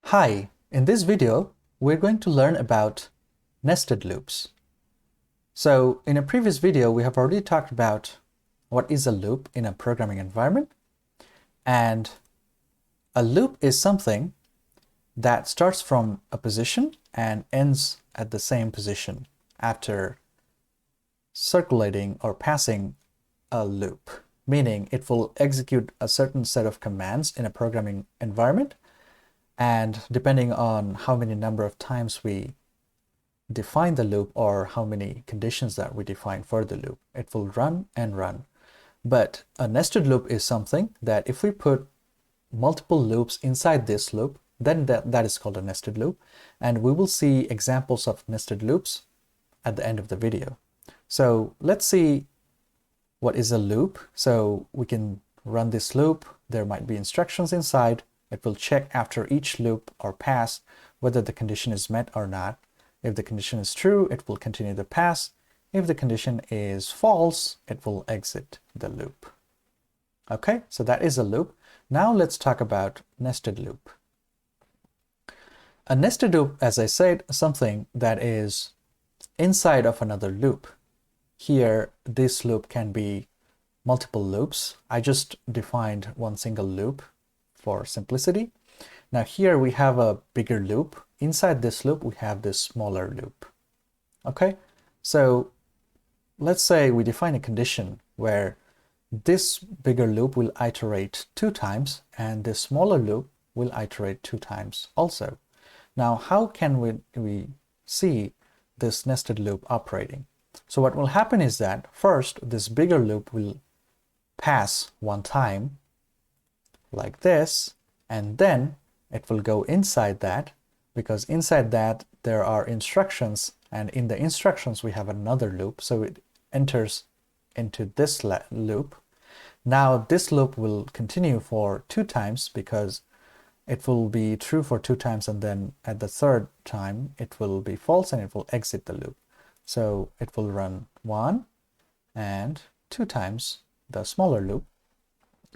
Hi, in this video, we're going to learn about nested loops. So in a previous video, we have already talked about what is a loop in a programming environment. And a loop is something that starts from a position and ends at the same position after circulating or passing a loop, meaning it will execute a certain set of commands in a programming environment. And depending on how many number of times we define the loop or how many conditions that we define for the loop, it will run and run. But a nested loop is something that if we put multiple loops inside this loop, then that is called a nested loop. And we will see examples of nested loops at the end of the video. So let's see what is a loop. So we can run this loop. There might be instructions inside. It will check after each loop or pass whether the condition is met or not. If the condition is true, it will continue the pass. If the condition is false, it will exit the loop. Okay, so that is a loop. Now let's talk about nested loop. A nested loop, as I said, something that is inside of another loop. Here, this loop can be multiple loops. I just defined one single loop for simplicity. Now here we have a bigger loop. Inside this loop, we have this smaller loop. Okay, so let's say we define a condition where this bigger loop will iterate 2 times and this smaller loop will iterate 2 times also. Now, how can we see this nested loop operating? So what will happen is that first, this bigger loop will pass 1 time like this, and then it will go inside that, because inside that there are instructions, and in the instructions we have another loop, so it enters into this loop. Now this loop will continue for 2 times because it will be true for 2 times, and then at the 3rd time it will be false and it will exit the loop. So it will run 1 and 2 times the smaller loop,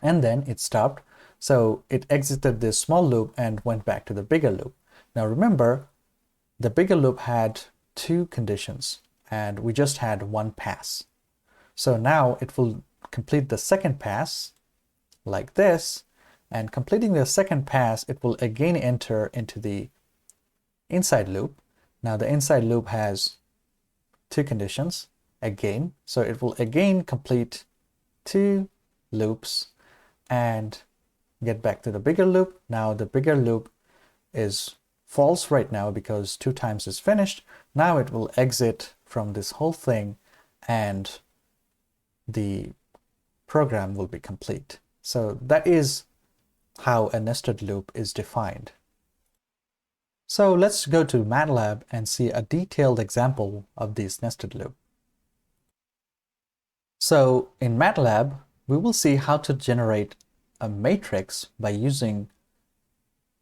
and then it stopped. So it exited this small loop and went back to the bigger loop. Now remember, the bigger loop had 2 conditions and we just had 1 pass. So now it will complete the 2nd pass like this, and completing the 2nd pass, it will again enter into the inside loop. Now the inside loop has 2 conditions again, so it will again complete 2 loops and get back to the bigger loop. Now the bigger loop is false right now because 2 times is finished. Now it will exit from this whole thing and the program will be complete. So that is how a nested loop is defined. So let's go to MATLAB and see a detailed example of this nested loop. So in MATLAB, we will see how to generate a matrix by using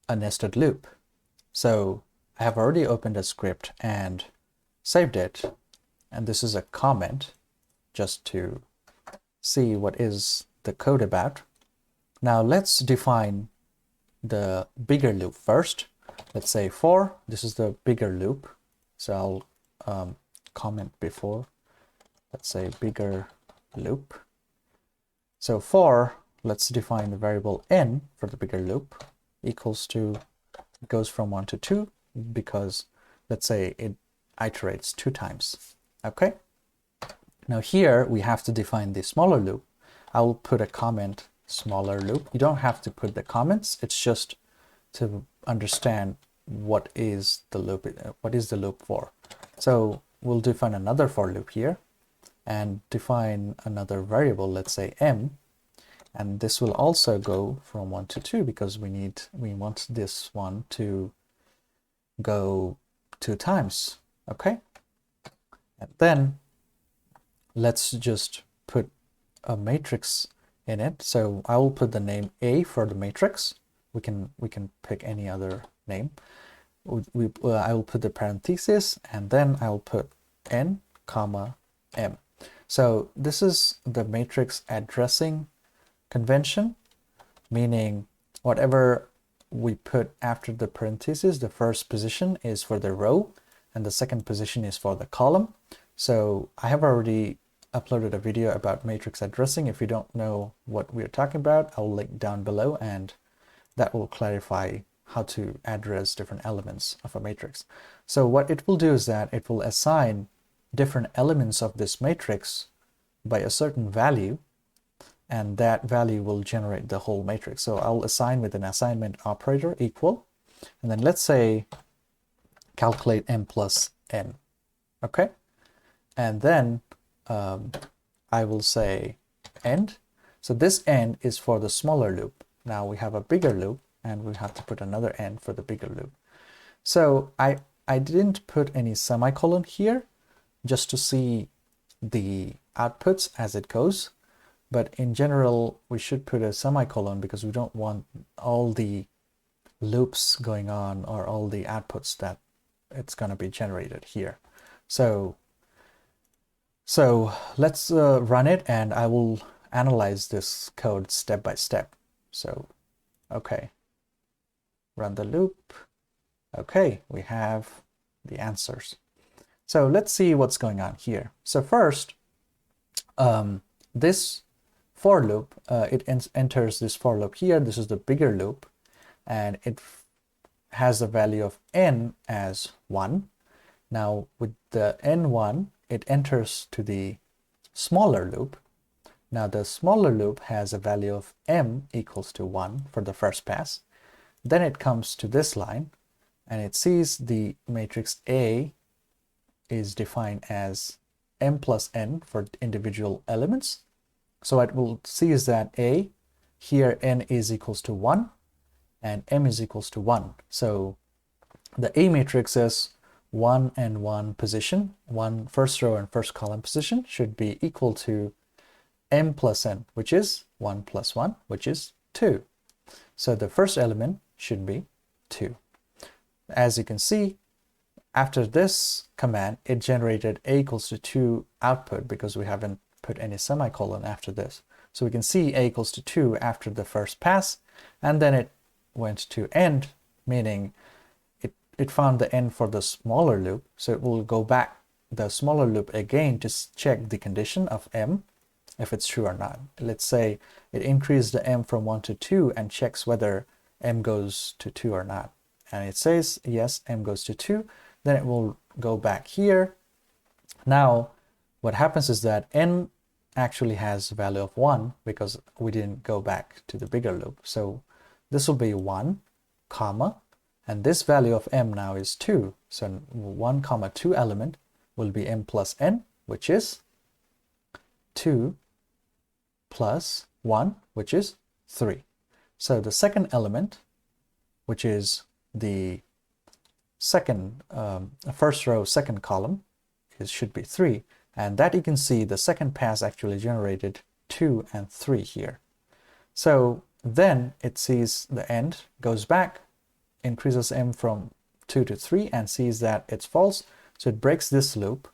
a nested loop. So I have already opened a script and saved it, and this is a comment just to see what is the code about. Now let's define the bigger loop first. Let's say for, this is the bigger loop, so I'll comment before, let's say bigger loop. So for, let's define the variable n for the bigger loop equals to, it goes from 1 to 2 because let's say it iterates 2 times. Okay, now here we have to define the smaller loop. I will put a comment smaller loop. You don't have to put the comments, it's just to understand what is the loop for. So we'll define another for loop here and define another variable, let's say m, and this will also go from 1 to 2 because we want this one to go 2 times. Okay, and then let's just put a matrix in it. So I will put the name A for the matrix. We can pick any other name. I will put the parenthesis, and then I'll put n comma m. So this is the matrix addressing convention, meaning whatever we put after the parentheses, the first position is for the row and the second position is for the column. So I have already uploaded a video about matrix addressing. If you don't know what we're talking about, I'll link down below, and that will clarify how to address different elements of a matrix. So what it will do is that it will assign different elements of this matrix by a certain value, and that value will generate the whole matrix. So I'll assign with an assignment operator equal, and then let's say calculate m plus n. Okay, and then I will say end. So this end is for the smaller loop. Now we have a bigger loop, and we have to put another end for the bigger loop. So I didn't put any semicolon here just to see the outputs as it goes. But in general, we should put a semicolon because we don't want all the loops going on or all the outputs that it's going to be generated here. So let's run it, and I will analyze this code step by step. So, okay, run the loop. Okay, we have the answers. So let's see what's going on here. So first, this for loop, it enters this for loop here. This is the bigger loop, and it has the value of n as 1. Now with the n1, it enters to the smaller loop. Now the smaller loop has a value of m equals to 1 for the first pass. Then it comes to this line, and it sees the matrix A is defined as m plus n for individual elements. So it will see is that A, here n is equals to 1 and m is equals to 1. So the A matrix is 1 and 1 position, one first row and first column position should be equal to m plus n, which is 1 plus 1, which is 2. So the first element should be 2. As you can see, after this command, it generated A equals to 2 output because we haven't put any semicolon after this. So we can see A equals to 2 after the first pass, and then it went to end, meaning it found the end for the smaller loop. So it will go back the smaller loop again to check the condition of m, if it's true or not. Let's say it increased the m from 1 to 2 and checks whether m goes to 2 or not. And it says, yes, m goes to 2. Then it will go back here. Now, what happens is that n actually has a value of 1 because we didn't go back to the bigger loop. So this will be 1, comma, and this value of m now is 2. So 1, comma 2 element will be m plus n, which is 2 plus 1, which is 3. So the second element, which is the second first row, second column, should be 3. And that you can see the second pass actually generated 2 and 3 here. So then it sees the end, goes back, increases m from 2 to 3 and sees that it's false. So it breaks this loop,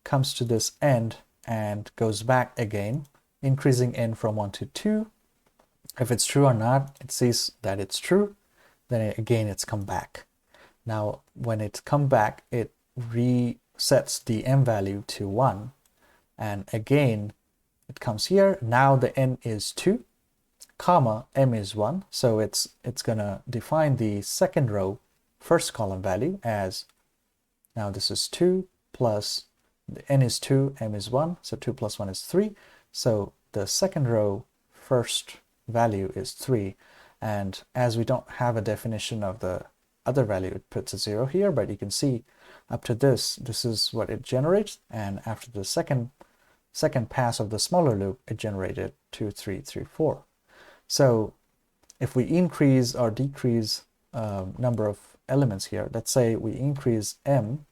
comes to this end and goes back again, increasing n from 1 to 2. If it's true or not, it sees that it's true. Then again, it's come back. Now, when it's come back, it resets the m value to 1. And again, it comes here. Now the n is 2, comma, m is 1. So it's going to define the second row first column value as, now this is 2 plus, the n is 2, m is 1. So 2 plus 1 is 3. So the second row first value is 3. And as we don't have a definition of the other value, it puts a 0 here, but you can see up to this is what it generates. And after the second pass of the smaller loop, it generated 2, 3, 3, 4. So if we increase or decrease number of elements here, let's say we increase m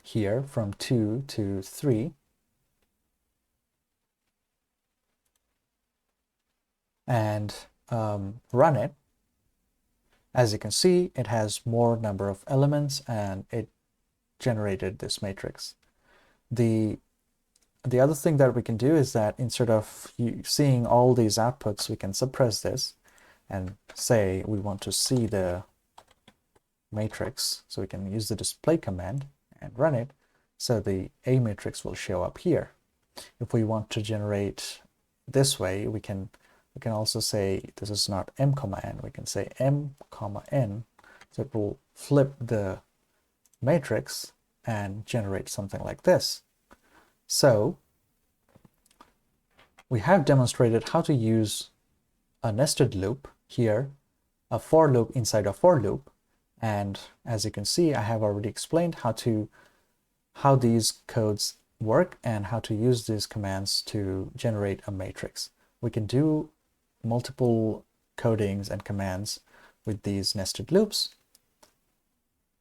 here from 2 to 3, and run it, as you can see, it has more number of elements and it generated this matrix. The other thing that we can do is that instead of seeing all these outputs, we can suppress this and say we want to see the matrix, so we can use the display command and run it, so the A matrix will show up here. If we want to generate this way, we can also say this is not m comma n, we can say m comma n, so it will flip the matrix and generate something like this. So we have demonstrated how to use a nested loop here, a for loop inside a for loop, and as you can see, I have already explained how these codes work and how to use these commands to generate a matrix. We can do multiple codings and commands with these nested loops.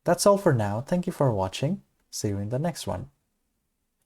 That's all for now. Thank you for watching. See you in the next one.